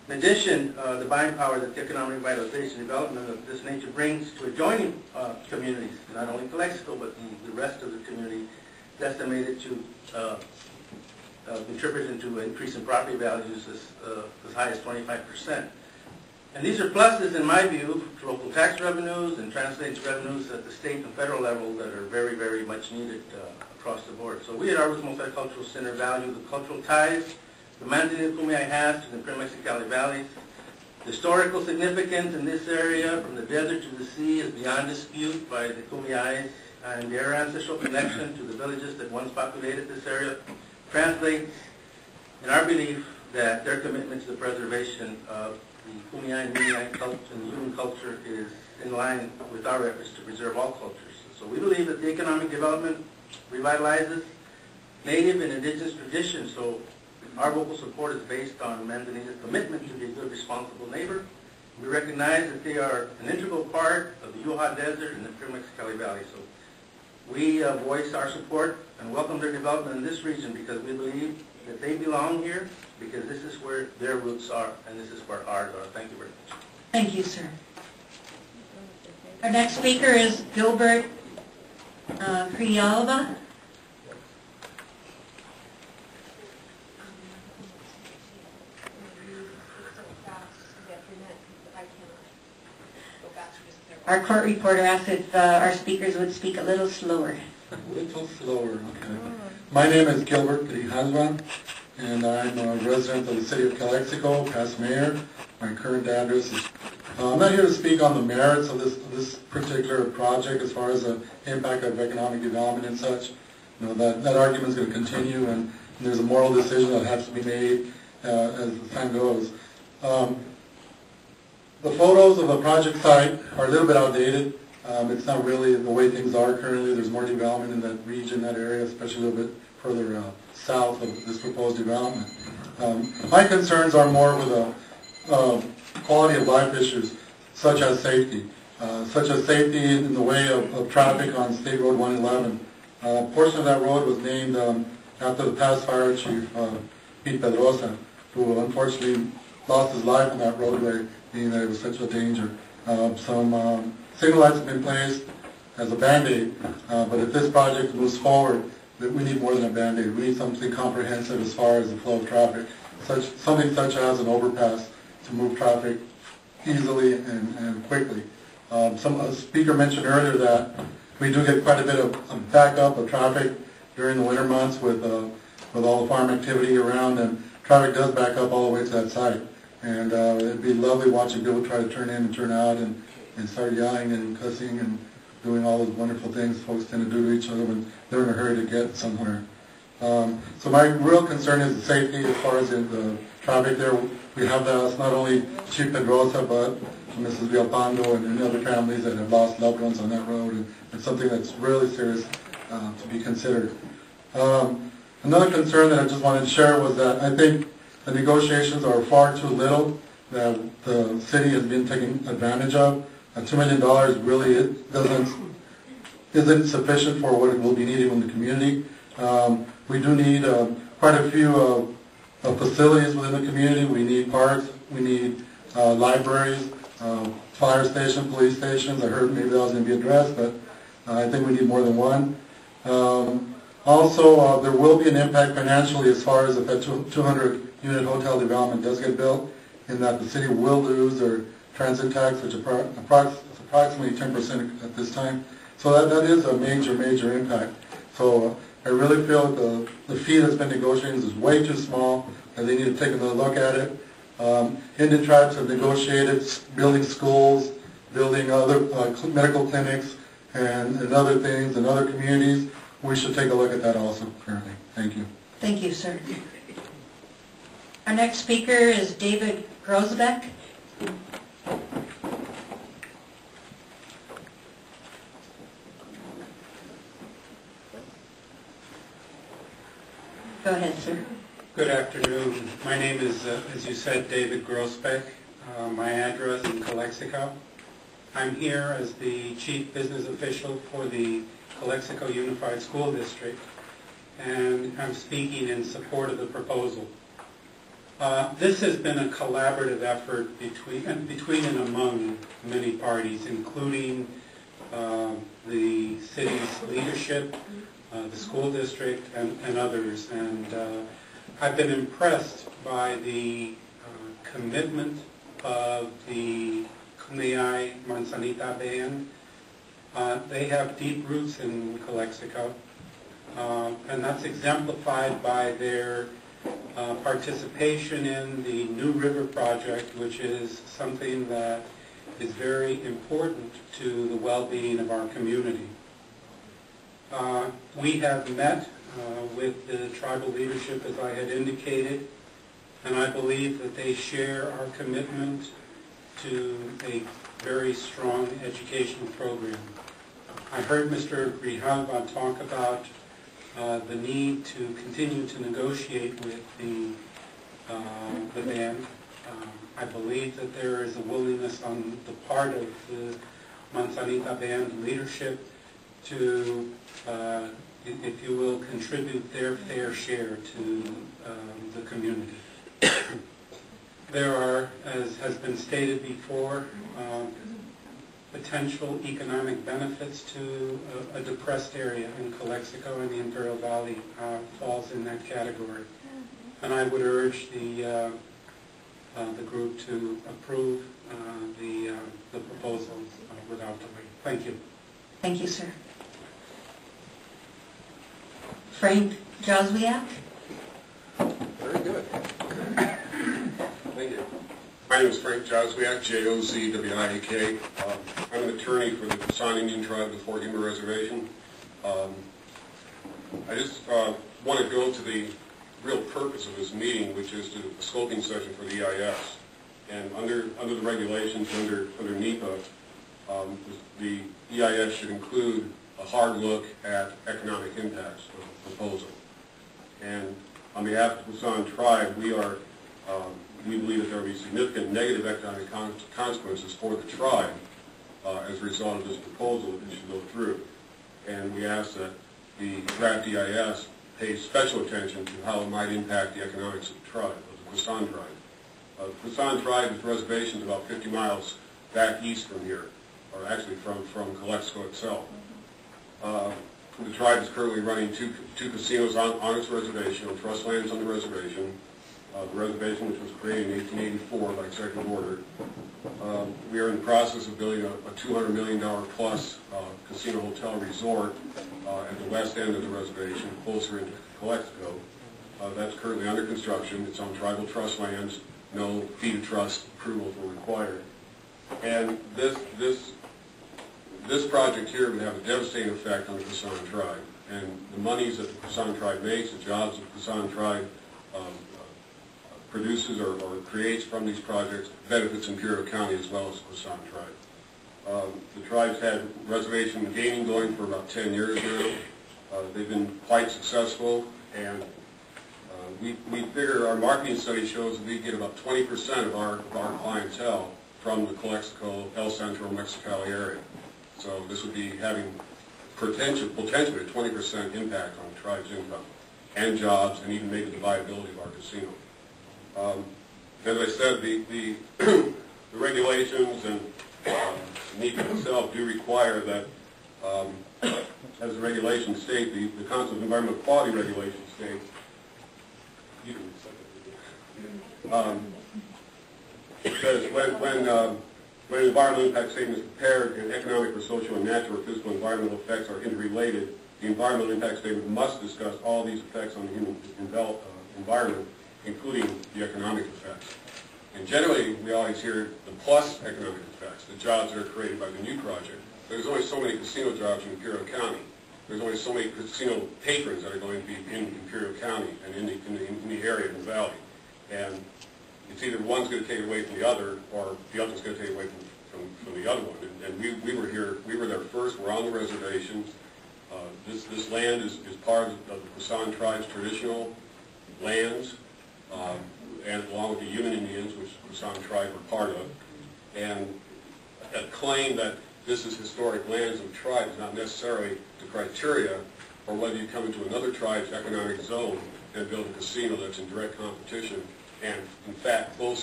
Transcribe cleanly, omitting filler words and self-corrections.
In addition, the buying power that the economic revitalization development of this nature brings to adjoining communities, not only Calexico, but the rest of the community, is estimated to contribute into an increase in property values as high as 25%. And these are pluses, in my view, to local tax revenues and translates revenues at the state and federal level that are very, very much needed across the board. So we at Argos Multicultural Center value the cultural ties the Manzanita Kumeyaay has to the Pre-Mexicali valleys. The historical significance in this area, from the desert to the sea, is beyond dispute by the Kumeyaay, and their ancestral connection to the villages that once populated this area translates, in our belief, that their commitment to the preservation of the Kumeyaay and Kumeyaay culture and human culture is in line with our efforts to preserve all cultures. So we believe that the economic development revitalizes native and indigenous traditions. So our vocal support is based on Manzanita's commitment to be a good, responsible neighbor. We recognize that they are an integral part of the Yuha Desert and the Pre-Mexicali Valley. So we voice our support and welcome their development in this region because we believe that they belong here because this is where their roots are and this is where ours are. Thank you very much. Thank you, sir. Our next speaker is Gilbert DeAgua. Our court reporter asked if our speakers would speak a little slower. A little slower, okay. My name is Gilbert DeAgua, and I'm a resident of the city of Calexico, past mayor. My current address is... I'm not here to speak on the merits of this particular project as far as the impact of economic development and such. You know, that argument is going to continue, and there's a moral decision that has to be made as the time goes. The photos of the project site are a little bit outdated. It's not really the way things are currently. There's more development in that region, that area, especially a little bit further south of this proposed development. My concerns are more with the quality of life issues, such as safety. In the way of traffic on State Road 111. A portion of that road was named after the past fire chief, Pete Pedrosa, who unfortunately lost his life on that roadway, being that it was such a danger. Some signal lights have been placed as a Band-Aid, but if this project moves forward, we need more than a Band-Aid. We need something comprehensive as far as the flow of traffic, something such as an overpass to move traffic easily and quickly. A speaker mentioned earlier that we do get quite a bit of backup of traffic during the winter months with all the farm activity around, and traffic does back up all the way to that site. And it'd be lovely watching people try to turn in and turn out and start yelling and cussing and doing all those wonderful things folks tend to do to each other when they're in a hurry to get somewhere. So my real concern is the safety as far as the traffic there. We have lost not only Chief Pedrosa, but Mrs. Villalpando and other families that have lost loved ones on that road, and it's something that's really serious to be considered. Another concern that I just wanted to share was that I think the negotiations are far too little, that the city has been taking advantage of. $2 million really isn't sufficient for what it will be needed in the community. We do need quite a few facilities within the community. We need parks, we need libraries, fire station, police stations. I heard maybe that was going to be addressed, but I think we need more than one. Also, there will be an impact financially as far as if that 200-unit hotel development does get built, in that the city will lose their transit tax, which is approximately 10% at this time. So that is a major impact. So I really feel that the fee that's been negotiated is way too small, and they need to take another look at it. Indian tribes have negotiated building schools, building other medical clinics, and other things in other communities. We should take a look at that also currently. Thank you. Thank you, sir. Our next speaker is David Groesbeck. Go ahead, sir. Good afternoon. My name is, as you said, David Groesbeck. My address in Calexico. I'm here as the Chief Business Official for the Calexico Unified School District, and I'm speaking in support of the proposal. This has been a collaborative effort between and among many parties, including the city's leadership, the school district, and others. And I've been impressed by the commitment of the Kumeyaay Manzanita band. They have deep roots in Calexico, and that's exemplified by their participation in the New River Project, which is something that is very important to the well-being of our community. We have met with the tribal leadership, as I had indicated, and I believe that they share our commitment to a very strong educational program. I heard Mr. DeAgua talk about the need to continue to negotiate with the band. I believe that there is a willingness on the part of the Manzanita band leadership to, if you will, contribute their fair share to the community. There are, as has been stated before, potential economic benefits to a depressed area in Calexico, and the Imperial Valley falls in that category. And I would urge the group to approve the proposal without delay. Thank you. Thank you, sir. Frank Joswiak? Very good. Thank you. My name is Frank Joswiak, J-O-Z-W-I-A-K. I'm an attorney for the Kusan Indian Tribe of the Fort Yuma Reservation. I just want to go to the real purpose of this meeting, which is a scoping session for the EIS. And under the regulations, under NEPA, the EIS should include a hard look at economic impacts of the proposal. And on behalf of the Kusan Tribe, we believe that there will be significant negative economic consequences for the tribe as a result of this proposal that should go through. And we ask that the draft EIS pays special attention to how it might impact the economics of the tribe, of the Kusan Tribe. The Kusan Tribe is reservations about 50 miles back east from here, or actually from Calexico itself. The tribe is currently running two casinos on its reservation, on trust lands on the reservation. The reservation, which was created in 1884 by executive order. We are in the process of building a $200 million plus casino hotel resort at the west end of the reservation, closer into Calexico. That's currently under construction. It's on tribal trust lands. No fee to trust approvals were required. And this project here would have a devastating effect on the Kusan Tribe. And the monies that the Kusan Tribe makes, the jobs that the Kusan Tribe produces or creates from these projects benefits Imperial County as well as the Kusan Tribe. The tribe's had reservation gaming going for about 10 years now. They've been quite successful, and we figure our marketing study shows that we get about 20% of our clientele from the Calexico, El Centro, Mexicali area. So this would be having potentially a 20% impact on the tribe's income and jobs, and even maybe the viability of our casino. As I said, the regulations and NEPA itself do require that, as the regulations state, the Council of Environmental Quality regulations state, says when an environmental impact statement is prepared and economic or social and natural or physical environmental effects are interrelated, the environmental impact statement must discuss all these effects on the human environment, including the economic effects. And generally, we always hear the plus economic effects, the jobs that are created by the new project. There's only so many casino jobs in Imperial County. There's only so many casino patrons that are going to be in Imperial County and in the area, in the valley. And it's either one's going to take away from the other, or the other's going to take away from the other one. And we were here, we were there first, we're on the reservations. This land is part of the Kusan Tribe's traditional lands, and along with the Yuman Indians, which the Kusan Tribe are part of. And a claim that this is historic lands of the tribe is not necessarily the criteria for whether you come into another tribe's economic zone and build a casino that's in direct competition and in fact, close